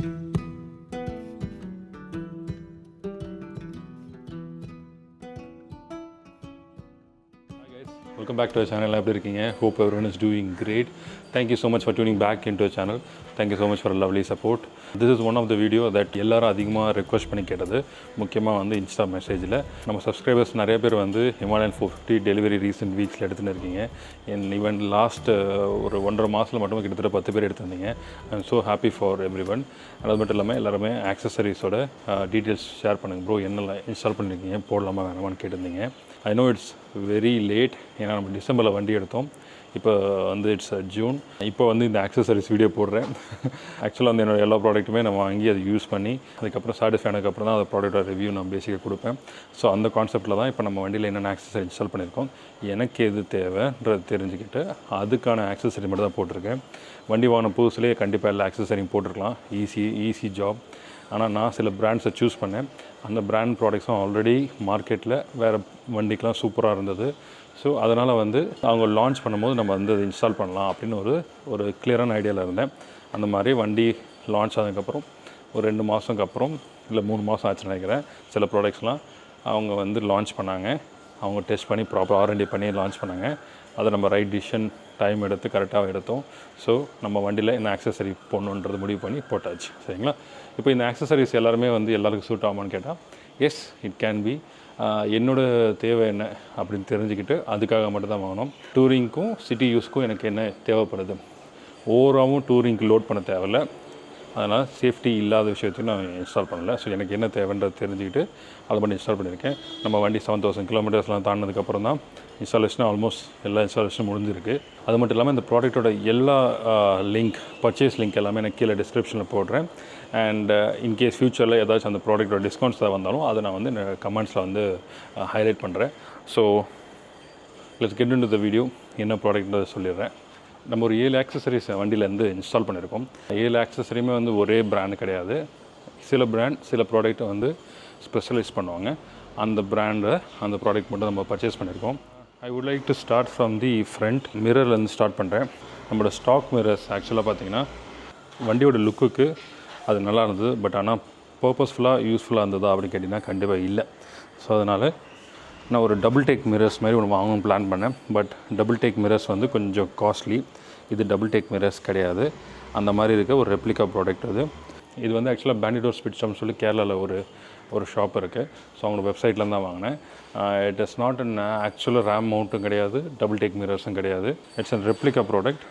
Welcome back to our channel. Hope everyone is doing great. Thank you so much for tuning back into our channel. Thank you so much for a lovely support. This is one of the video that எல்லாரும் அதிகமாக request பண்ணி கேட்டது. முக்கியமாக வந்து Insta மெசேஜில் நம்ம subscribers நிறைய பேர் வந்து Himalayan 450 டெலிவரி ரீசெண்ட் வீக்ஸில் எடுத்துன்னு இருக்கீங்க. ஈவன் லாஸ்ட் ஒரு 1.5 மாதத்தில் மட்டும் கிட்டத்தட்ட 10 பேர் எடுத்திருந்தீங்க. I am so happy for everyone. அது மட்டும் இல்லாமல் எல்லாருமே ஆக்சசரிஸோட டீட்டெயில்ஸ் ஷேர் பண்ணுங்கள் ப்ரோ, என்னெல்லாம் இன்ஸ்டால் பண்ணியிருக்கீங்க, போடலாமா வேணாமான்னு கேட்டிருந்தீங்க. I know it's very late, ஏன்னா நம்ம டிசம்பரில் வண்டி எடுத்தோம். இப்போ வந்து இட்ஸ் ஜூன். இப்போ வந்து இந்த ஆக்சசரிஸ் வீடியோ போடுறேன். ஆக்சுவலாக வந்து என்னோடய எல்லா ப்ராடக்ட்டுமே நம்ம வாங்கி அதை யூஸ் பண்ணி அதுக்கப்புறம் சாட்டிஸ்ஃபை ஆனதுக்கப்புறம் தான் அந்த ப்ராடக்டோட ரிவ்யூ நான் பேசிக்காக கொடுப்பேன். ஸோ அந்த கான்செப்ட்டில் தான் இப்போ நம்ம வண்டியில் என்னென்ன ஆக்சசரி இன்ஸ்டால் பண்ணியிருக்கோம், எனக்கு எது தேவைன்றது தெரிஞ்சுக்கிட்டு அதுக்கான ஆக்சசரி மட்டும் தான் போட்டிருக்கேன். வண்டி வாங்கின புதுசுலேயே கண்டிப்பாக எல்லா ஆக்சசரியும் போட்டிருக்கலாம், ஈஸி ஜாப். ஆனால் நான் சில பிராண்ட்ஸை சூஸ் பண்ணேன். அந்த பிராண்ட் ப்ராடக்ட்ஸும் ஆல்ரெடி மார்க்கெட்டில் வேறு வண்டிக்கெலாம் சூப்பராக இருந்தது. ஸோ அதனால் வந்து அவங்க லான்ச் பண்ணும்போது நம்ம வந்து அதை இன்ஸ்டால் பண்ணலாம் அப்படின்னு ஒரு கிளியரான ஐடியாவில் இருந்தேன். அந்த மாதிரி வண்டி லான்ச் ஆனதுக்கப்புறம் ஒரு 2 மாதத்துக்கு அப்புறம் இல்லை 3 மாதம் ஆச்சுன்னு நினைக்கிறேன், சில ப்ராடக்ட்ஸ்லாம் அவங்க வந்து லான்ச் பண்ணாங்க. அவங்க டெஸ்ட் பண்ணி ப்ராப்பர் R&D பண்ணி லான்ச் பண்ணாங்க. அதை நம்ம ரைட் டிசிஷன் டைம் எடுத்து கரெக்டாக எடுத்தோம். ஸோ நம்ம வண்டியில் இந்த ஆக்சசரி போடணுன்றது முடிவு பண்ணி போட்டாச்சு. சரிங்களா? இப்போ இந்த ஆக்சசரிஸ் எல்லாருமே வந்து எல்லாருக்கும் சூட் ஆகுமான்னு கேட்டால் எஸ், இட் கேன் பி. என்னோடய தேவை என்ன அப்படின்னு தெரிஞ்சுக்கிட்டு அதுக்காக மட்டும் தான் வாங்கணும். டூரிங்க்கும் சிட்டி யூஸ்க்கும் எனக்கு என்ன தேவைப்படுது, ஓவராகவும் டூரிங்க்கு லோட் பண்ண தேவையில்லை. அதனால் சேஃப்டி இல்லாத விஷயத்தையும் நான் இன்ஸ்டால் பண்ணலை. ஸோ எனக்கு என்ன தேவைன்றது தெரிஞ்சுக்கிட்டு அதை பண்ணி இன்ஸ்டால் பண்ணியிருக்கேன். நம்ம வண்டி 7000 கிலோமீட்டர்ஸ்லாம் தாண்டினதுக்கப்புறம் தான் இன்ஸ்டாலேஷனும் ஆல்மோஸ்ட் எல்லா இன்ஸ்டாலேஷனும் முடிஞ்சிருக்கு. அது மட்டும் இல்லாமல் இந்த ப்ராடக்ட்டோட எல்லா பர்ச்சேஸ் லிங்க் எல்லாமே எனக்கு கீழே டிஸ்கிரிப்ஷனில் போடுறேன். அண்ட் இன்கேஸ் ஃப்யூச்சரில் ஏதாச்சும் அந்த ப்ராடக்ட்டோட டிஸ்கவுண்ட்ஸ் தான் வந்தாலும் அதை நான் வந்து கமெண்ட்ஸில் வந்து ஹைலைட் பண்ணுறேன். So let's get into the video. என்ன ப்ராடக்ட்ன்றதை சொல்லிடுறேன். நம்ம ஒரு 7 ஆக்சசரிஸ் வண்டியிலேருந்து இன்ஸ்டால் பண்ணியிருக்கோம். 7 ஆக்சசரியுமே வந்து ஒரே பிராண்டு கிடையாது. சில பிராண்ட் சில ப்ராடக்ட்டை வந்து ஸ்பெஷலைஸ் பண்ணுவாங்க. அந்த பிராண்டை அந்த ப்ராடக்ட் மட்டும் நம்ம பர்ச்சேஸ் பண்ணியிருக்கோம். I would like to start from the front மிரர்லேருந்து ஸ்டார்ட் பண்ணுறேன். நம்மளோட ஸ்டாக் மிரர்ஸ் ஆக்சுவலாக பார்த்திங்கன்னா வண்டியோட லுக்குக்கு அது நல்லா இருந்தது. பட் ஆனால் பர்பஸ்ஃபுல்லாக யூஸ்ஃபுல்லாக இருந்ததா அப்படின்னு கேட்டிங்கன்னா கண்டிப்பாக இல்லை. ஸோ அதனால் நான் ஒரு டபுள் டேக் மிரர்ஸ் மாதிரி ஒன்று வாங்கணும்னு பிளான் பண்ணேன். பட் டபுள் டேக் மிரர்ஸ் வந்து கொஞ்சம் காஸ்ட்லி. இது டபுள் டேக் மிரர்ஸ் கிடையாது, அந்த மாதிரி இருக்க ஒரு ரெப்ளிகா ப்ராடக்ட் அது. இது வந்து ஆக்சுவலாக பேண்டிடோர் ஸ்பிட்ஸ்டம்னு சொல்லி கேரளாவில் ஒரு ஷாப் இருக்குது. ஸோ அவங்களோட வெப்சைட்லேருந்து தான் வாங்கினேன். இட் இஸ் நாட் அன் ஆக்சுவலாக ரேம் மவுண்ட்டும் கிடையாது, டபுள் டேக் மிரர்ஸும் கிடையாது. It's an replica product.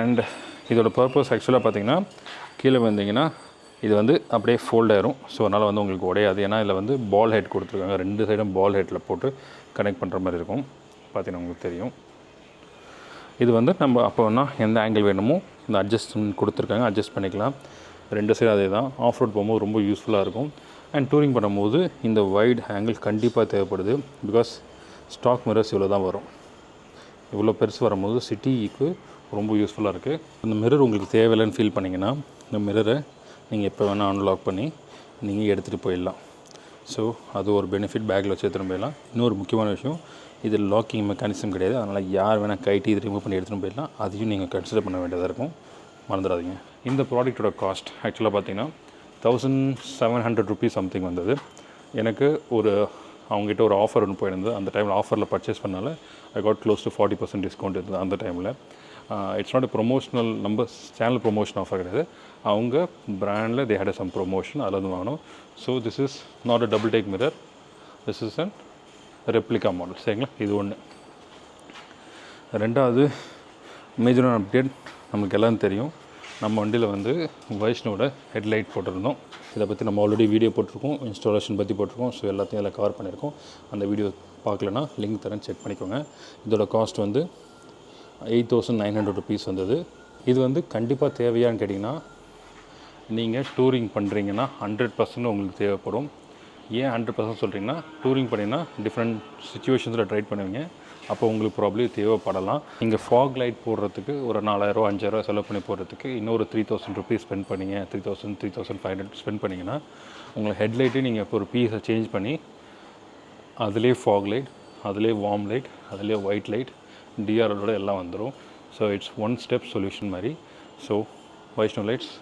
And இதோட பர்பஸ் ஆக்சுவலாக பார்த்திங்கன்னா கீழே வந்தீங்கன்னா இது வந்து அப்படியே ஃபோல்ட் ஆயிரும். ஸோ அதனால் வந்து உங்களுக்கு உடையாது. ஏன்னா இதில் வந்து பால் ஹெட் கொடுத்துருக்காங்க. 2 சைடும் பால் ஹெட்டில் போட்டு கனெக்ட் பண்ணுற மாதிரி இருக்கும். பார்த்தீங்கன்னா உங்களுக்கு தெரியும். இது வந்து நம்ம அப்போனா எந்த ஆங்கிள் வேணுமோ இந்த அட்ஜஸ்ட்மெண்ட் கொடுத்துருக்காங்க, அட்ஜஸ்ட் பண்ணிக்கலாம். 2 சைடும் அதே தான். ஆஃப் ரோட் போகும்போது ரொம்ப யூஸ்ஃபுல்லாக இருக்கும். அண்ட் டூரிங் பண்ணும்போது இந்த வைட் ஆங்கிள் கண்டிப்பாக தேவைப்படுது. பிகாஸ் ஸ்டாக் மிரர்ஸ் இவ்வளோ தான் வரும். இவ்வளோ பெருசு வரும்போது சிட்டிக்கு ரொம்ப யூஸ்ஃபுல்லாக இருக்குது. இந்த மிரர் உங்களுக்கு தேவையில்லைன்னு ஃபீல் பண்ணிங்கன்னா இந்த மிரரை நீங்கள் எப்போ வேணால் அன்லாக் பண்ணி நீங்கள் எடுத்துகிட்டு போயிடலாம். ஸோ அது ஒரு பெனிஃபிட், பேக்கில் வச்சு எடுத்துகிட்டு போயிடலாம். இன்னொரு முக்கியமான விஷயம், இது லாக்கிங் மெக்கானிசம் கிடையாது. அதனால் யார் வேணால் கைட்டி இது ரிமூவ் பண்ணி எடுத்துகிட்டு போயிடலாம். அதையும் நீங்கள் கன்சிடர் பண்ண வேண்டியதாக இருக்கும், மறந்துடாதீங்க. இந்த ப்ராடக்ட்டோட காஸ்ட் ஆக்சுவலாக பார்த்திங்கன்னா 1700 ருபீஸ் சம்திங் வந்தது. எனக்கு அவங்ககிட்ட ஒரு ஆஃபர் ஒன்று போயிருந்தது. அந்த டைமில் ஆஃபரில் பர்ச்சேஸ் பண்ணால I got close to 40% discount இருந்தது அந்த டைமில். இட்ஸ் நாட் எ ப்ரொமோஷனல், நம்ம சேனல் ப்ரொமோஷன் ஆஃபர் கிடையாது. அவங்க பிராண்டில் தே ஹேட் சம் ப்ரொமோஷன், அதில் வந்து வாங்கணும். So this is not a double take mirror, this is an replica model. சரிங்களா? இது ஒன்று. ரெண்டாவது மேஜரான அப்டேட் நமக்கு எல்லாம் தெரியும். நம்ம வண்டியில் வந்து வைஷ்ணவோட ஹெட்லைட் போட்டிருந்தோம். இதை பற்றி நம்ம ஆல்ரெடி வீடியோ போட்டிருக்கோம், இன்ஸ்டாலேஷன் பற்றி போட்டிருக்கோம். ஸோ எல்லாத்தையும் இதில் கவர் பண்ணியிருக்கோம். அந்த வீடியோ பார்க்கலன்னா லிங்க் தரேன், செக் பண்ணிக்கோங்க. இதோட காஸ்ட் வந்து 8900 ருபீஸ் வந்தது. இது வந்து கண்டிப்பாக தேவையான்னு கேட்டிங்கன்னா, நீங்கள் டூரிங் பண்ணுறீங்கன்னா 100% உங்களுக்கு தேவைப்படும். ஏன் 100% சொல்கிறீங்கன்னா, டூரிங் பண்ணிங்கன்னா டிஃப்ரெண்ட் சிச்சுவேஷன்ஸில் ட்ரைட் பண்ணுவீங்க. அப்போ உங்களுக்கு ப்ராப்ளம் தேவைப்படலாம். நீங்கள் ஃபாக் லைட் போடுறதுக்கு ஒரு 4000 5000 செலவு பண்ணி போடுறதுக்கு இன்னொரு 3000 ருபீஸ் ஸ்பெண்ட் பண்ணிங்க, 3500 ஸ்பெண்ட் பண்ணிங்கன்னா உங்களை ஹெட்லைட்டையும் நீங்கள் இப்போ ஒரு பீஸை சேஞ்ச் பண்ணி அதிலே ஃபாக் லைட், அதிலே வார்ம் லைட், அதிலே ஒயிட் லைட், டிஆர்எலோட எல்லாம் வந்துடும். So it's one step solution மாதிரி. ஸோ வைஷ்ணவ் லைட்ஸ்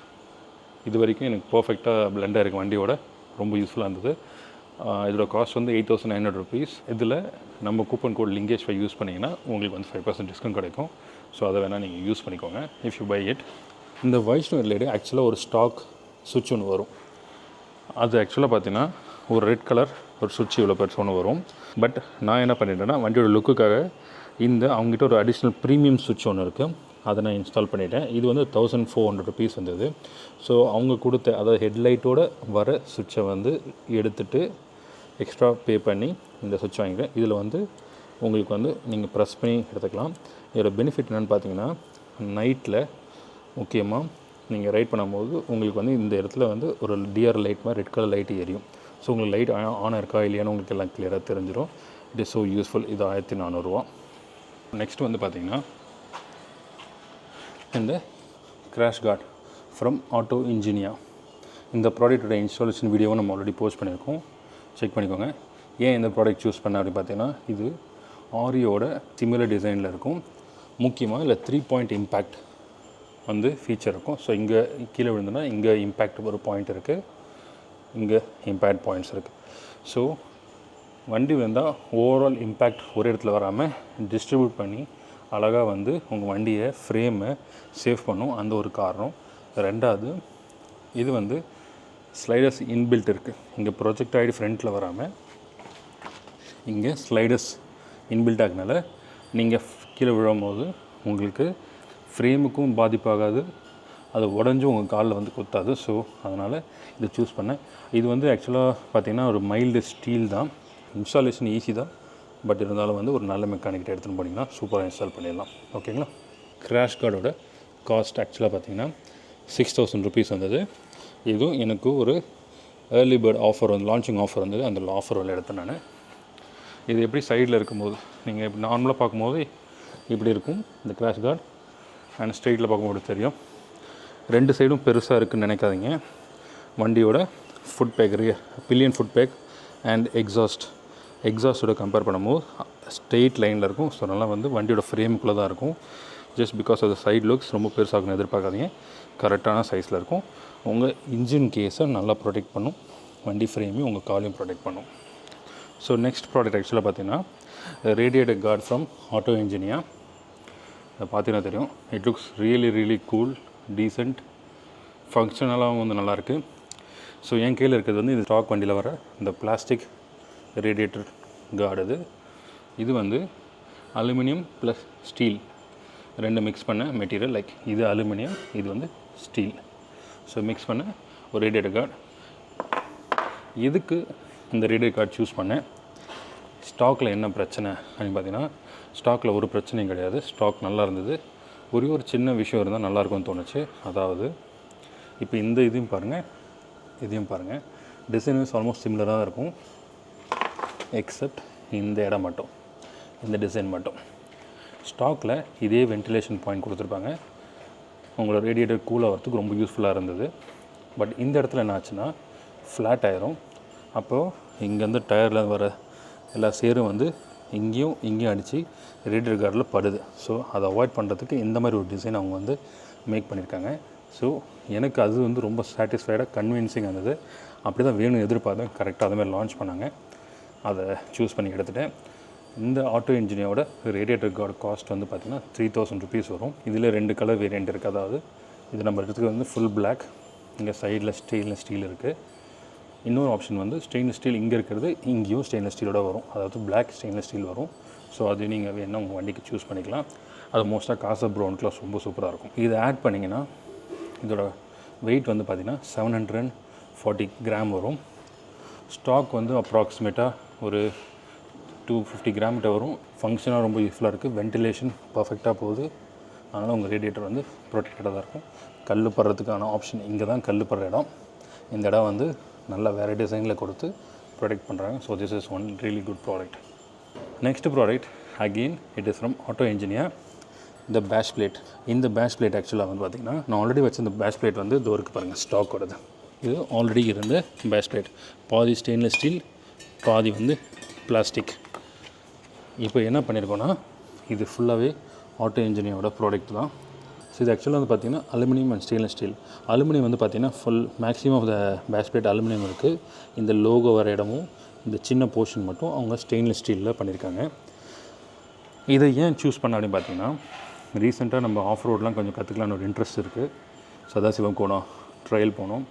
இது வரைக்கும் எனக்கு பர்ஃபெக்டாக பிளெண்டாக இருக்குது வண்டியோட. ரொம்ப யூஸ்ஃபுல்லாக இருந்தது. இதோட காஸ்ட் வந்து 8,900 rupees. இதில் நம்ம கூப்பன் கோட் லிங்கேஜ் 5 யூஸ் பண்ணிங்கன்னா உங்களுக்கு வந்து 5% டிஸ்கவுண்ட் கிடைக்கும். ஸோ அதை வேணால் நீங்கள் யூஸ் பண்ணிக்கோங்க இஃப் யூ பை இட். இந்த வைஷ்ணவ் எல்இடி ஆக்சுவலாக ஒரு ஸ்டாக் சுவிட்ச் ஒன்று வரும். அது ஆக்சுவலாக பார்த்தீங்கன்னா ஒரு ரெட் கலர் ஒரு சுவிட்ச் இவ்வளோ பெருசு ஒன்று வரும். பட் நான் என்ன பண்ணிட்டேன்னா வண்டியோட லுக்குக்காக அவங்ககிட்ட ஒரு அடிஷ்னல் ப்ரீமியம் சுவிட்ச் ஒன்று இருக்குது, அதை நான் இன்ஸ்டால் பண்ணிட்டேன். இது வந்து 1,400 rupees வந்தது. ஸோ அவங்க கொடுத்த அதாவது ஹெட்லைட்டோடு வர சுவிட்சை வந்து எடுத்துகிட்டு எக்ஸ்ட்ரா பே பண்ணி இந்த சுவிட்ச் வாங்கிக்கிறேன். இதில் வந்து உங்களுக்கு வந்து நீங்கள் ப்ரெஸ் பண்ணி எடுத்துக்கலாம். இதோட பெனிஃபிட் என்னென்னு பார்த்தீங்கன்னா நைட்டில் முக்கியமாக நீங்கள் ரைட் பண்ணும்போது உங்களுக்கு வந்து இந்த இடத்துல வந்து ஒரு டிஆர் லைட் மாதிரி ரெட் கலர் லைட்டு எரியும். ஸோ உங்களுக்கு லைட் ஆன் இருக்கா இல்லையான்னு உங்களுக்கு எல்லாம் கிளியராக தெரிஞ்சிடும். It is so useful. இது 1,400. நெக்ஸ்ட் வந்து பார்த்திங்கன்னா இந்த crash card from Auto Engina. இந்த ப்ராடக்ட்டோட இன்ஸ்டாலேஷன் வீடியோவை நம்ம ஆல்ரெடி போஸ்ட் பண்ணியிருக்கோம், செக் பண்ணிக்கோங்க. ஏன் இந்த ப்ராடக்ட் சூஸ் பண்ண அப்படின்னு பார்த்தீங்கன்னா இது ஆரியோட சிமிலர் டிசைனில் இருக்கும். முக்கியமாக இல்லை 3 point இம்பேக்ட் வந்து ஃபீச்சர் இருக்கும். ஸோ இங்கே கீழே விழுந்துன்னா இங்கே இம்பேக்ட் ஒரு பாயிண்ட் இருக்குது, இங்கே இம்பேக்ட் பாயிண்ட்ஸ் இருக்குது. ஸோ வண்டி வந்தால் ஓவரால் இம்பேக்ட் ஒரு இடத்துல வராமல் டிஸ்ட்ரிபியூட் பண்ணி அழகாக வந்து உங்கள் வண்டியை ஃப்ரேமை சேவ் பண்ணும். அந்த ஒரு காரணம். ரெண்டாவது இது வந்து ஸ்லைடர்ஸ் இன்பில்ட் இருக்குது. இங்கே ப்ரொஜெக்ட் ஆகிடு ஃப்ரண்ட்டில் வராமல் இங்கே ஸ்லைடர்ஸ் இன்பில்ட் ஆகினால நீங்கள் கீழே விழும்போது உங்களுக்கு ஃப்ரேமுக்கும் பாதிப்பாகாது, அது உடஞ்சும் உங்கள் காலில் வந்து குத்தாது. ஸோ அதனால் இதை சூஸ் பண்ணேன். இது வந்து ஆக்சுவலாக பார்த்திங்கன்னா ஒரு மைல்டு ஸ்டீல் தான். இன்ஸ்டாலேஷன் ஈஸி தான், பட் இருந்தாலும் வந்து ஒரு நல்ல மெக்கானிக்கிட்ட எடுத்துகிட்டு போனீங்கன்னா சூப்பராக இன்ஸ்டால் பண்ணிடலாம். ஓகேங்களா. கிராஷ் கார்டோட காஸ்ட் ஆக்சுவலாக பார்த்திங்கன்னா 6,000 rupees வந்தது. இதுவும் எனக்கு ஒரு ஏர்லி பேர்ட் ஆஃபர் வந்து லான்ச்சிங் ஆஃபர் வந்தது. அந்த ஆஃபர் வந்து எடுத்தேன் நான். இது எப்படி சைடில் இருக்கும்போது நீங்கள் இப்படி நார்மலாக பார்க்கும்போது இப்படி இருக்கும் இந்த கிராஷ் கார்டு, அண்ட் ஸ்ட்ரெயிட்டில் பார்க்கும்போது தெரியும். 2 சைடும் பெருசாக இருக்குதுன்னு நினைக்காதீங்க. வண்டியோட foot peg pillion foot peg and எக்ஸாஸ்ட்டோட கம்பேர் பண்ணும்போது ஸ்ட்ரெயிட் லைனில் இருக்கும். ஸோ அதனால் வந்து வண்டியோட ஃப்ரேமுக்குள்ளே தான் இருக்கும். Just because of the side looks ரொம்ப பெருசாகணும் எதிர்பார்க்காதீங்க. கரெக்டான சைஸில் இருக்கும். உங்கள் இன்ஜின் கேஸை நல்லா ப்ரொடெக்ட் பண்ணும், வண்டி ஃப்ரேமையும் உங்கள் காலையும் ப்ரொடெக்ட் பண்ணும். ஸோ நெக்ஸ்ட் ப்ராடக்ட் ஆக்சுவலாக பார்த்தீங்கன்னா radiator guard from Auto Engina. அதை பார்த்தீங்கன்னா தெரியும். It looks really cool, decent, ஃபங்க்ஷனலாகவும் வந்து நல்லாயிருக்கு. ஸோ என் கையில் இருக்கிறது வந்து இது ஸ்டாக் வண்டியில் வர இந்த பிளாஸ்டிக் ரேடியேட்டர் கார்டு. இது வந்து அலுமினியம் ப்ளஸ் ஸ்டீல் ரெண்டு மிக்ஸ் பண்ண மெட்டீரியல். லைக் இது அலுமினியம், இது வந்து ஸ்டீல். ஸோ மிக்ஸ் பண்ண ஒரு ரேடியேட்டர் கார்டு. எதுக்கு இந்த ரேடியேட்டர் கார்டு சூஸ் பண்ணேன்? ஸ்டாக்கில் என்ன பிரச்சனை அப்படின்னு பார்த்தீங்கன்னா ஸ்டாக்கில் ஒரு பிரச்சனையும் கிடையாது. ஸ்டாக் நல்லா இருந்தது. ஒரு சின்ன விஷயம் இருந்தால் நல்லாயிருக்கும்னு தோணுச்சு. அதாவது இப்போ இந்த இதையும் பாருங்கள், டிசைன் வைஸ் ஆல்மோஸ்ட் சிமிலராக தான் இருக்கும், எக்ஸப்ட் இந்த இடம் மட்டும், இந்த டிசைன் மட்டும். ஸ்டாக்கில் இதே வென்டிலேஷன் பாயிண்ட் கொடுத்துருப்பாங்க. உங்களோட ரேடியேட்டர் கூல் ஆகிறதுக்கு ரொம்ப யூஸ்ஃபுல்லாக இருந்தது. பட் இந்த இடத்துல என்ன ஆச்சுன்னா ஃப்ளாட் ஆயிரும். அப்போது இங்கேருந்து டயரில் வர எல்லா சேரும் வந்து இங்கேயும் அடித்து ரேடியேட்டர் கார்டில் படுது. ஸோ அதை அவாய்ட் பண்ணுறதுக்கு இந்த மாதிரி ஒரு டிசைன் அவங்க வந்து மேக் பண்ணியிருக்காங்க. ஸோ எனக்கு அது வந்து ரொம்ப சாட்டிஸ்ஃபைடாக கன்வின்சிங்காக இருந்தது. அப்படி தான் வேணும் எதிர்பார்த்தேன். கரெக்டாக அதுமாதிரி லான்ச் பண்ணாங்க. அதை சூஸ் பண்ணி எடுத்துகிட்டேன். இந்த ஆட்டோ இன்ஜினியோட ரேடியேட்டர் கார்டு காஸ்ட் வந்து பார்த்திங்கன்னா 3,000 rupees வரும். இதில் 2 கலர் வேரியண்ட் இருக்குது. அதாவது இது நம்ம எடுத்துக்கிறது வந்து ஃபுல் பிளாக், இங்கே சைடில் ஸ்டெயின்லெஸ் ஸ்டீல் இருக்குது. இன்னொரு ஆப்ஷன் வந்து ஸ்டெயின்லெஸ் ஸ்டீல் இங்கே இருக்கிறது, இங்கேயும் ஸ்டெயின்லெஸ் ஸ்டீலோட வரும். அதாவது பிளாக் ஸ்டெயின்லெஸ் ஸ்டீல் வரும். ஸோ அது நீங்கள் வேணால் உங்கள் வண்டிக்கு சூஸ் பண்ணிக்கலாம். அது மோஸ்ட்டாக காசா ப்ரௌனுக்குலாம் ரொம்ப சூப்பராக இருக்கும். இதை ஆட் பண்ணிங்கன்னா இதோட வெயிட் வந்து பார்த்திங்கன்னா 740 grams வரும். ஸ்டாக் வந்து அப்ராக்சிமேட்டாக ஒரு 250 grams கிட்ட வரும். ஃபங்க்ஷனாக ரொம்ப யூஸ்ஃபுல்லாக இருக்குது. வென்டிலேஷன் பர்ஃபெக்டாக போகுது. அதனால் உங்கள் ரேடியேட்டர் வந்து ப்ரொடெக்டடாக தான் இருக்கும். கல் படுறதுக்கான ஆப்ஷன் இங்கே தான் கல் படுற இடம். இந்த இடம் வந்து நல்லா வேறு டிசைனில் கொடுத்து ப்ரொடெக்ட் பண்ணுறாங்க. So this is one really good product. Next product again it is from Auto Engina. இந்த பேஷ் பிளேட். இந்த பேஷ் பிளேட் ஆக்சுவலாக வந்து பார்த்திங்கன்னா நான் ஆல்ரெடி வச்ச இந்த பேஷ் பிளேட் வந்து தோருக்கு பாருங்கள் ஸ்டாக்கோடது. இது ஆல்ரெடி இருந்த பேஷ் பிளேட். பாதி ஸ்டெயின்லெஸ் ஸ்டீல், பாதி வந்து பிளாஸ்டிக். இப்போ என்ன பண்ணியிருக்கோன்னா இது ஃபுல்லாகவே ஆட்டோ இன்ஜினியோட ப்ராடக்ட் தான். ஸோ இது ஆக்சுவலாக வந்து பார்த்திங்கன்னா aluminium and stainless steel. Aluminium வந்து பார்த்திங்கன்னா full maximum of the base plate aluminium இருக்குது. இந்த லோகோ வர இடமும் இந்த சின்ன போர்ஷன் மட்டும் அவங்க ஸ்டெயின்லெஸ் ஸ்டீலில் பண்ணியிருக்காங்க. இதை ஏன் சூஸ் பண்ண அப்படின்னு பார்த்தீங்கன்னா, ரீசெண்டாக நம்ம ஆஃப் ரோட்லாம் கொஞ்சம் கற்றுக்கலான்னு ஒரு இன்ட்ரெஸ்ட் இருக்குது. சதாசிவம் போனோம், ட்ரையல் போனோம்,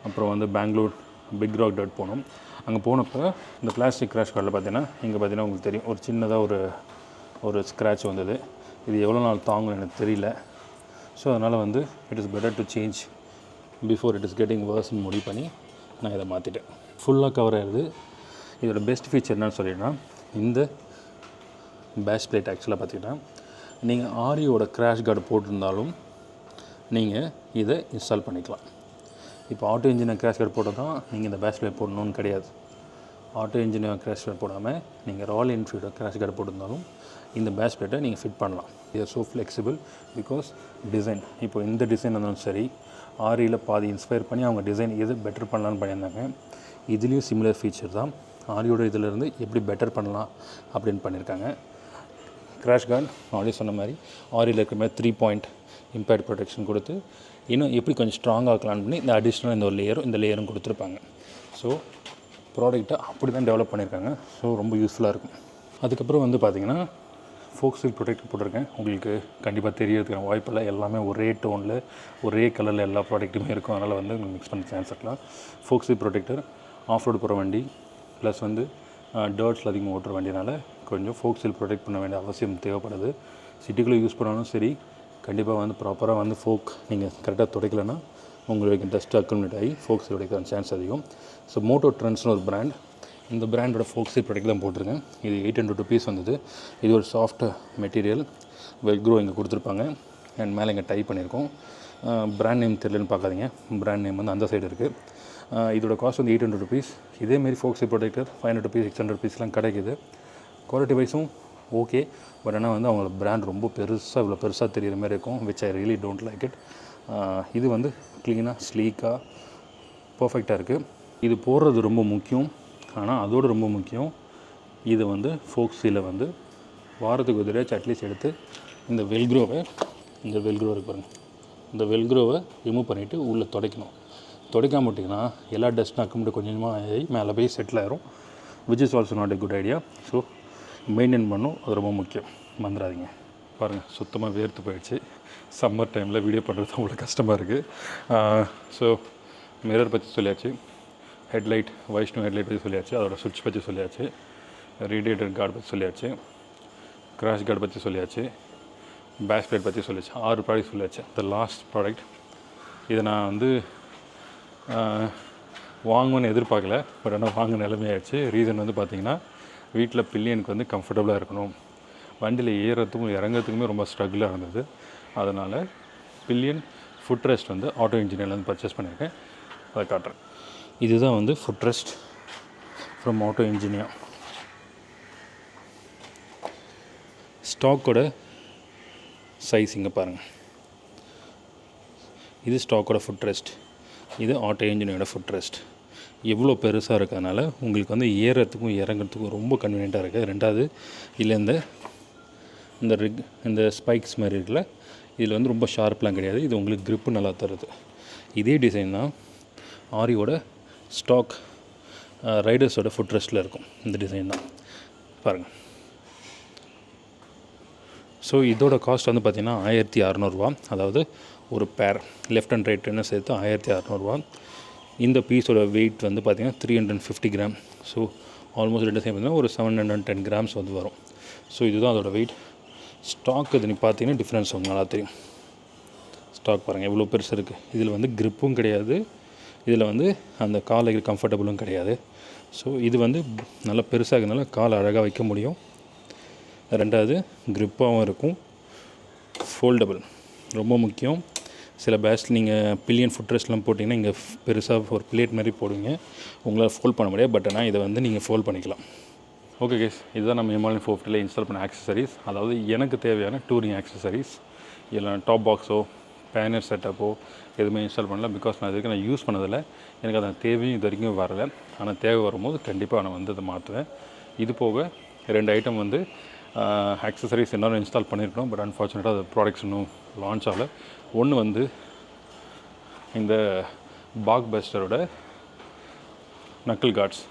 அப்புறம் வந்து பெங்களூர் பிக் ராக் டர்ட் போனோம். அங்கே போனப்போ இந்த பிளாஸ்டிக் கிராஷ் கார்டில் பார்த்தீங்கன்னா இங்கே பார்த்தீங்கன்னா உங்களுக்கு தெரியும் ஒரு சின்னதாக ஒரு ஸ்க்ராட்ச் வந்தது. இது எவ்வளோ நாள் தாங்கும் எனக்கு தெரியல. ஸோ அதனால் வந்து it is better to change before it is getting வேர்ஸ்ன்னு முடிவு பண்ணி நான் இதை மாற்றிட்டேன். ஃபுல்லாக கவர் ஆகிடுது. இதோட பெஸ்ட் ஃபீச்சர் என்னன்னு சொல்லிட்டேன்னா, இந்த பேஷ் பிளேட் ஆக்சுவலாக பார்த்தீங்கன்னா நீங்கள் ஆரியோட கிராஷ் கார்டு போட்டிருந்தாலும் நீங்கள் இதை இன்ஸ்டால் பண்ணிக்கலாம். இப்போ ஆட்டோ இன்ஜினியர் கிராஷ் கார்டு போட்டால் தான் நீங்கள் இந்த பேஷ் பிளேட் போடணும்னு கிடையாது. ஆட்டோ இன்ஜினியர் கிராஷ் கார்டு போடாமல் நீங்கள் ராயல் என்ஃபீல்டோட கிராஷ் கார்டு போட்டிருந்தாலும் இந்த பேஷ் பிளேட்டை நீங்கள் ஃபிட் பண்ணலாம். இது ஸோ ஃப்ளெக்சிபிள் பிகாஸ் டிசைன். இப்போ இந்த டிசைன் இருந்தாலும் சரி, ஆரியில் பாதி இன்ஸ்பயர் பண்ணி அவங்க டிசைன் எது பெட்டர் பண்ணலான்னு பண்ணியிருந்தாங்க. இதுலேயும் சிமிலர் ஃபீச்சர் தான். ஆரியோட இதிலேருந்து எப்படி பெட்டர் பண்ணலாம் அப்படின்னு பண்ணியிருக்காங்க. கிராஷ் கார்டு ஆல்ரெடி சொன்ன மாதிரி ஆரியில் இருக்கிற மாதிரி 3 பாயிண்ட் இம்பேக்ட் ப்ரொடெக்ஷன் கொடுத்து இன்னும் எப்படி கொஞ்சம் ஸ்ட்ராங்காக ஆக்கலான்னு பண்ணி இந்த அடிஷ்னல் இந்த லேயரும் கொடுத்துருப்பாங்க. ஸோ ப்ராடக்ட்டை அப்படி தான் டெவலப் பண்ணியிருக்காங்க. ஸோ ரொம்ப யூஸ்ஃபுல்லாக இருக்கும். அதுக்கப்புறம் வந்து பார்த்திங்கன்னா ஃபோக் சீல் ப்ரொடெக்டர் போட்டிருக்கேன். உங்களுக்கு கண்டிப்பாக தெரியறதுக்கான வாய்ப்பில்லை. எல்லாமே ஒரே டோனில் ஒரே கலரில் எல்லா ப்ராடக்ட்டுமே இருக்கும். அதனால் வந்து உங்களுக்கு மிக்ஸ் பண்ண சான்ஸ் இருக்கலாம். Folk seal protector off road போகிற வண்டி ப்ளஸ் வந்து டர்ட்ஸில் அதிகமாக ஓட்டுற வண்டினால கொஞ்சம் ஃபோக் சீல் ப்ரொடெக்ட் பண்ண வேண்டிய அவசியம் தேவைப்படுது. சிட்டிக்குள்ளே யூஸ் பண்ணாலும் சரி, கண்டிப்பாக வந்து ப்ராப்பராக வந்து ஃபோக் நீங்கள் கரெக்டாக துடைக்கலைன்னா உங்களுக்கு டஸ்ட் அக்குமுலேட் ஆகி ஃபோக் சீல் உடைக்கிற சான்ஸ் அதிகம். ஸோ மோட்டோ ட்ரெண்ட்ஸ்னு ஒரு பிராண்ட், இந்த பிராண்டோட ஃபோக் சீல் ப்ராடக்ட் தான் போட்டிருக்கேன். இது 800 rupees வந்தது. இது ஒரு சாஃப்ட் மெட்டீரியல், வெல்க்ரோ இங்கே கொடுத்துருப்பாங்க அண்ட் மேலே இங்கே டைப் பண்ணியிருக்கோம். பிராண்ட் நேம் தெரியலன்னு பார்க்காதீங்க, பிராண்ட் நேம் வந்து அந்த சைடு இருக்குது. இதோட காஸ்ட் வந்து 800 rupees. இதேமாரி ஃபோக் சீல் ப்ரொடெக்டர் 500 rupees 600 rupeesலாம் கிடைக்குது. குவாலிட்டி வைஸும் ஓகே. பட் ஆனால் வந்து அவங்களோட பிராண்ட் ரொம்ப பெருசாக இவ்வளோ பெருசாக தெரிகிற மாதிரி இருக்கும், which I really don't like it. இது வந்து க்ளீனாக ஸ்லீக்காக பர்ஃபெக்டாக இருக்குது. இது போடுறது ரொம்ப முக்கியம். ஆனால் அதோடு ரொம்ப முக்கியம், இது வந்து ஃபோக் சீலை வந்து வாரத்துக்கு ஒரு தடவை அட்லீஸ்ட் எடுத்து இந்த வெல்க்ரோவை இருக்கு பாருங்கள், இந்த வெல்க்ரோவை ரிமூவ் பண்ணிவிட்டு உள்ளே துடைக்கணும். துடைக்காம விட்டிங்கன்னா எல்லா டஸ்ட்டும் அக்கமுட்டு கொஞ்சமாக ஆகி மேலே போய் செட்டில் ஆயிரும், which is also not a good idea. So maintain பண்ணும், அது ரொம்ப முக்கியம், மறந்துடாதீங்க. பாருங்கள், சுத்தமாக வேர்த்து போயிடுச்சு. சம்மர் டைமில் வீடியோ பண்ணுறது அவ்வளோ கஷ்டமாக இருக்குது. ஸோ மிரர் பற்றி சொல்லியாச்சு, ஹெட்லைட் வைஷ்ணவ் ஹெட்லைட் பற்றி சொல்லியாச்சு, அதோட சுவிட்ச் பற்றி சொல்லியாச்சு, ரேடியேட்டர் கார்டு பற்றி சொல்லியாச்சு, கிராஷ் கார்டு பற்றி சொல்லியாச்சு, பேஷ் பிளேட் பற்றி சொல்லியாச்சு. 6 ப்ராடக்ட் சொல்லியாச்சு. த லாஸ்ட் ப்ராடக்ட், இதை நான் வந்து வாங்குவேன்னு எதிர்பார்க்கல, பட் ஆனால் வாங்க நிலைமையாகிடுச்சு. ரீசன் வந்து பார்த்திங்கன்னா, வீட்டில் பில்லியனுக்கு வந்து கம்ஃபர்டபுளாக இருக்கணும், வண்டியில் ஏறுறதுக்கும் இறங்கிறதுக்குமே ரொம்ப ஸ்ட்ரகிளாக இருந்தது. அதனால் பில்லியன் ஃபுட்ரெஸ்ட் வந்து ஆட்டோ இன்ஜினியர்லேருந்து பர்ச்சேஸ் பண்ணியிருக்கேன். அதை காட்டுறேன். இதுதான் வந்து ஃபுட்ரெஸ்ட் ஃப்ரம் ஆட்டோ இன்ஜினியர். ஸ்டாக்கோட சைஸ் இங்கே பாருங்கள், இது ஸ்டாக்கோட ஃபுட்ரெஸ்ட், இது ஆட்டோ இன்ஜினியரோட ஃபுட்ரெஸ்ட். எவ்வளோ பெருசாக இருக்கிறதுனால உங்களுக்கு வந்து ஏறுறதுக்கும் இறங்கிறதுக்கும் ரொம்ப கன்வீனியண்ட்டாக இருக்குது. ரெண்டாவது இல்லை இந்த ஸ்பைக்ஸ் மாதிரி இருக்குல்ல, இதில் வந்து ரொம்ப ஷார்ப்லாம் கிடையாது. இது உங்களுக்கு க்ரிப்பு நல்லா தருது. இதே டிசைன் தான் ஆரியோட ஸ்டாக் ரைடர்ஸோட ஃபுட்ரெஸ்ட்டில் இருக்கும். இந்த டிசைன் தான் பாருங்கள். ஸோ இதோட காஸ்ட் வந்து பார்த்திங்கன்னா 1600 ரூபா. அதாவது ஒரு பேர் லெஃப்ட் அண்ட் ரைட்டுன்னு சேர்த்து 1600 ரூபா. இந்த பீஸோட வெயிட் வந்து பார்த்திங்கன்னா 350 கிராம். ஸோ ஆல்மோஸ்ட் ரெண்டு சேர்ந்து பார்த்திங்கன்னா ஒரு 710 கிராம்ஸ் வந்து வரும். ஸோ இதுதான் அதோட வெயிட். ஸ்டாக் இது நீங்கள் பார்த்தீங்கன்னா டிஃப்ரென்ஸ் உங்களுக்கு நல்லா தெரியும். ஸ்டாக் பாருங்கள் எவ்வளோ பெருசு இருக்குது. இதில் வந்து க்ரிப்பும் கிடையாது, இதில் வந்து அந்த கால் கம்ஃபர்டபுளும் கிடையாது. ஸோ இது வந்து நல்லா பெருசாக இருக்கிறதுனால கால் அழகாக வைக்க முடியும். ரெண்டாவது க்ரிப்பாகவும் இருக்கும், ஃபோல்டபுள் ரொம்ப முக்கியம். சில பேட்ச் நீங்கள் பில்லியன் ஃபுட்ரெஸ்ட்லாம் போட்டிங்கன்னா இங்கே பெருசாக ஒரு பிளேட் மாதிரி போடுவீங்க, உங்களால் ஃபோல்ட் பண்ண முடியாது. பட் ஆனால் இதை வந்து நீங்கள் ஃபோல்ட் பண்ணிக்கலாம். ஓகே கேஸ், இதுதான் நம்ம ஹிமாலயன் 450 இன்ஸ்டால் பண்ண ஆக்சசரிஸ். அதாவது எனக்கு தேவையான டூரிங் ஆக்சசரிஸ். இல்லை டாப் பாக்ஸோ பேனர் செட்டப்போ எதுவுமே இன்ஸ்டால் பண்ணல. பிகாஸ் நான் இதுக்கு யூஸ் பண்ணதில்லை, எனக்கு அந்த தேவையும் இது வரைக்கும் வரலை. ஆனால் தேவை வரும்போது கண்டிப்பாக நான் வந்து அதை மாற்றுவேன். இது போக 2 ஐட்டம் வந்து ஆக்சசரிஸ் இன்னும் இன்ஸ்டால் பண்ணியிருக்கணும். பட் அன்ஃபார்ச்சுனேட்டாக அது ப்ராடக்ட்ஸ் இன்னும் லான்ச் ஆகலை. ஒன்று வந்து இந்த பாக் பஸ்டரோட நக்கிள் கார்ட்ஸ்,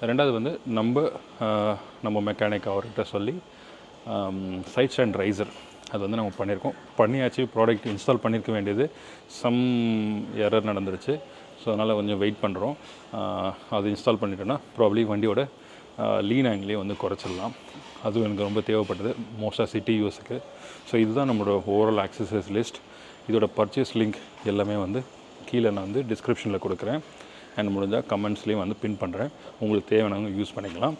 ரெண்டாவது வந்து நம்ம மெக்கானிக் அவர்கிட்ட சொல்லி சைட் ஸ்டாண்ட் ரைசர் அது வந்து நம்ம பண்ணியாச்சு. ப்ராடக்ட் இன்ஸ்டால் பண்ணியிருக்க வேண்டியது சம் எரர் நடந்துருச்சு. ஸோ அதனால் கொஞ்சம் வெயிட் பண்ணுறோம். அது இன்ஸ்டால் பண்ணிட்டோன்னா ப்ராப்ளி வண்டியோட லீன் ஆங்கிலே வந்து குறைச்சிடலாம். அதுவும் எனக்கு ரொம்ப தேவைப்பட்டது மோஸ்ட்டாக சிட்டி யூஸுக்கு. ஸோ இதுதான் நம்மளோட ஓவரால் ஆக்சசரிஸ் லிஸ்ட். இதோட பர்ச்சேஸ் லிங்க் எல்லாமே வந்து கீழே நான் வந்து டிஸ்கிரிப்ஷனில் கொடுக்குறேன். அண்ட் முடிஞ்சால் கமெண்ட்ஸ்லேயும் வந்து பின் பண்ணுறேன். உங்களுக்கு தேவையானவங்க யூஸ் பண்ணிக்கலாம்.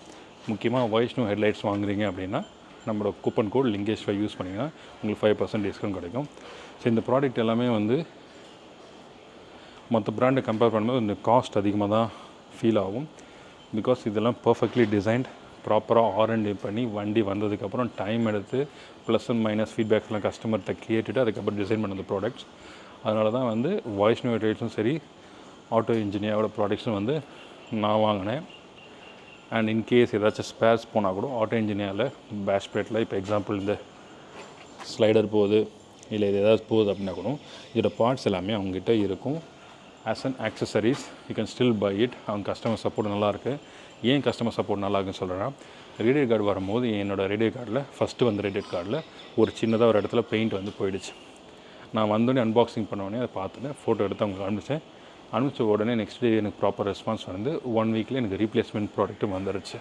முக்கியமாக வைஷ்ணு ஹெட்லைட்ஸ் வாங்குறீங்க அப்படின்னா நம்மளோட கூப்பன் கோட் லிங்கேஷ்5 யூஸ் பண்ணிங்கன்னா உங்களுக்கு 5% டிஸ்கவுண்ட் கிடைக்கும். ஸோ இந்த ப்ராடக்ட் எல்லாமே வந்து மற்ற பிராண்டை கம்பேர் பண்ணும்போது இந்த காஸ்ட் அதிகமாக தான் ஃபீல் ஆகும். பிகாஸ் இதெல்லாம் பர்ஃபெக்ட்லி டிசைன்ட், ப்ராப்பராக R&D பண்ணி வண்டி வந்ததுக்கப்புறம் டைம் எடுத்து ப்ளஸ் அண்ட் மைனஸ் ஃபீட்பேக்ஸ்லாம் கஸ்டமர்கிட்ட கேட்டுட்டு அதுக்கப்புறம் டிசைன் பண்ண ப்ராடக்ட்ஸ். அதனால தான் வந்து வைஷ்ணு ஹெட்லைட்ஸும் சரி ஆட்டோ இன்ஜினியரோட ப்ராடக்ட்ஸும் வந்து நான் வாங்கினேன். அண்ட் இன்கேஸ் ஏதாச்சும் ஸ்பேர்ஸ் போனால் கூட ஆட்டோ இன்ஜினியரில் பேஷ் பிளேட்டில் இப்போ எக்ஸாம்பிள் இந்த ஸ்லைடர் போகுது இல்லை இது ஏதாவது போகுது அப்படின்னா கூட இதோட பார்ட்ஸ் எல்லாமே அவங்ககிட்ட இருக்கும். As an accessories you can still buy it. அவங்க கஸ்டமர் சப்போர்ட் நல்லாயிருக்கு. ஏன் கஸ்டமர் சப்போர்ட் நல்லா இருக்குன்னு சொல்கிறேன்னா, ரேடியோ கார்டு வரும்போது என்னோடய ரேடியோ கார்டில் ஃபஸ்ட்டு வந்து ரேடியோ கார்டில் ஒரு சின்னதாக ஒரு இடத்துல பெயிண்ட் வந்து போயிடுச்சு. நான் வந்தோடனே அன்பாக்சிங் பண்ணோடனே அதை பார்த்துட்டு ஃபோட்டோ எடுத்து அவங்க அனுப்பிச்ச உடனே நெக்ஸ்ட் டே எனக்கு ப்ராப்பர் ரெஸ்பான்ஸ் வந்து 1 வீக்கில் எனக்கு ரீப்ளேஸ்மெண்ட் ப்ராடக்ட்டும் வந்துருச்சு.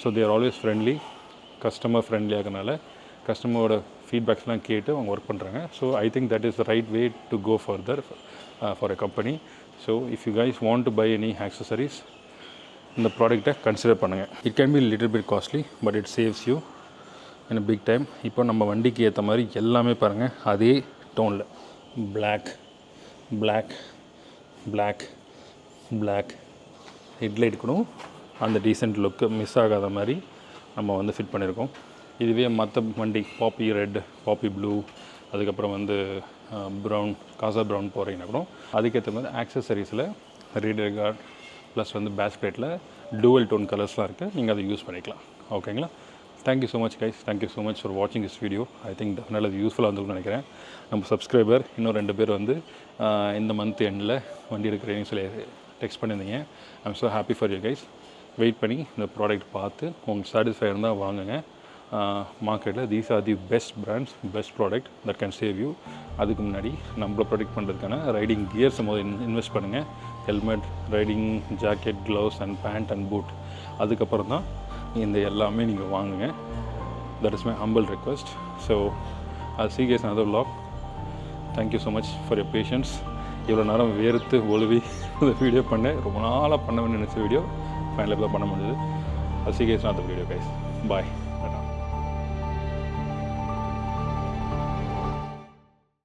So there always friendly, customer ஃப்ரெண்ட்லியாகனால கஸ்டமரோட ஃபீட்பேக்ஸ்லாம் கேட்டு அவங்க ஒர்க் பண்ணுறாங்க. So I think that is the right way to go further for a company. So if you guys want to buy any accessories இந்த ப்ராடக்ட்டை கன்சிடர் பண்ணுங்கள். It can be little bit costly but it saves you in big time. இப்போ நம்ம வண்டிக்கு ஏற்ற மாதிரி எல்லாமே பாருங்கள் அதே டோனில் பிளாக் ஹெட்லைட் கூட அந்த டீசென்ட் லுக்கு மிஸ் ஆகாத மாதிரி நம்ம வந்து ஃபிட் பண்ணியிருக்கோம். இதுவே மற்ற வண்டி பாப்பி ரெட், பாப்பி ப்ளூ, அதுக்கப்புறம் வந்து ப்ரௌன், காசா ப்ரௌன் போகிறீங்கன்னா கூட அதுக்கேற்ற மாதிரி ஆக்சசரிஸில் ரேடியோ கார்டு ப்ளஸ் வந்து பேஷ் பிளேட்டில் டூவல் டோன் கலர்ஸ்லாம் இருக்குது. நீங்கள் அதை யூஸ் பண்ணிக்கலாம். ஓகேங்களா? Thank you so much guys. Thank you so much for வாட்சிங் this video. I think definitely அது யூஸ்ஃபுல்லாக இருந்துன்னு நினைக்கிறேன். நம்ம சப்ஸ்கிரைபர் இன்னும் 2 பேர் வந்து இந்த மந்த் எண்டில் வண்டி எடுக்கிறேன்னு சொல்லி டெக்ஸ்ட் பண்ணியிருந்தீங்க. I am so happy for you guys. Wait பண்ணி இந்த ப்ராடக்ட் பார்த்து உங்களுக்கு சாட்டிஸ்ஃபை இருந்தால் வாங்குங்க. மார்க்கெட்டில் these are the best brands, best product that can save you. அதுக்கு முன்னாடி நம்மளை ப்ரொடெக்ட் பண்ணுறதுக்கான ரைடிங் கியர்ஸை முதல்ல இன்வெஸ்ட் பண்ணுங்கள். Helmet, riding jacket, gloves and pant and boot. அதுக்கப்புறம் தான் இந்த எல்லாமே நீங்கள் வாங்குங்க. That is my humble request. So I'll see you guys in another vlog. Thank you so much for your patience. இவ்வளோ நேரம் வேர்த்து ஒழுவி இந்த வீடியோ பண்ணேன். ரொம்ப நாளாக பண்ண வேண்டிய நினச்ச வீடியோ ஃபைனலாக பண்ண முடிஞ்சது. I'll see you guys in another video guys. Bye.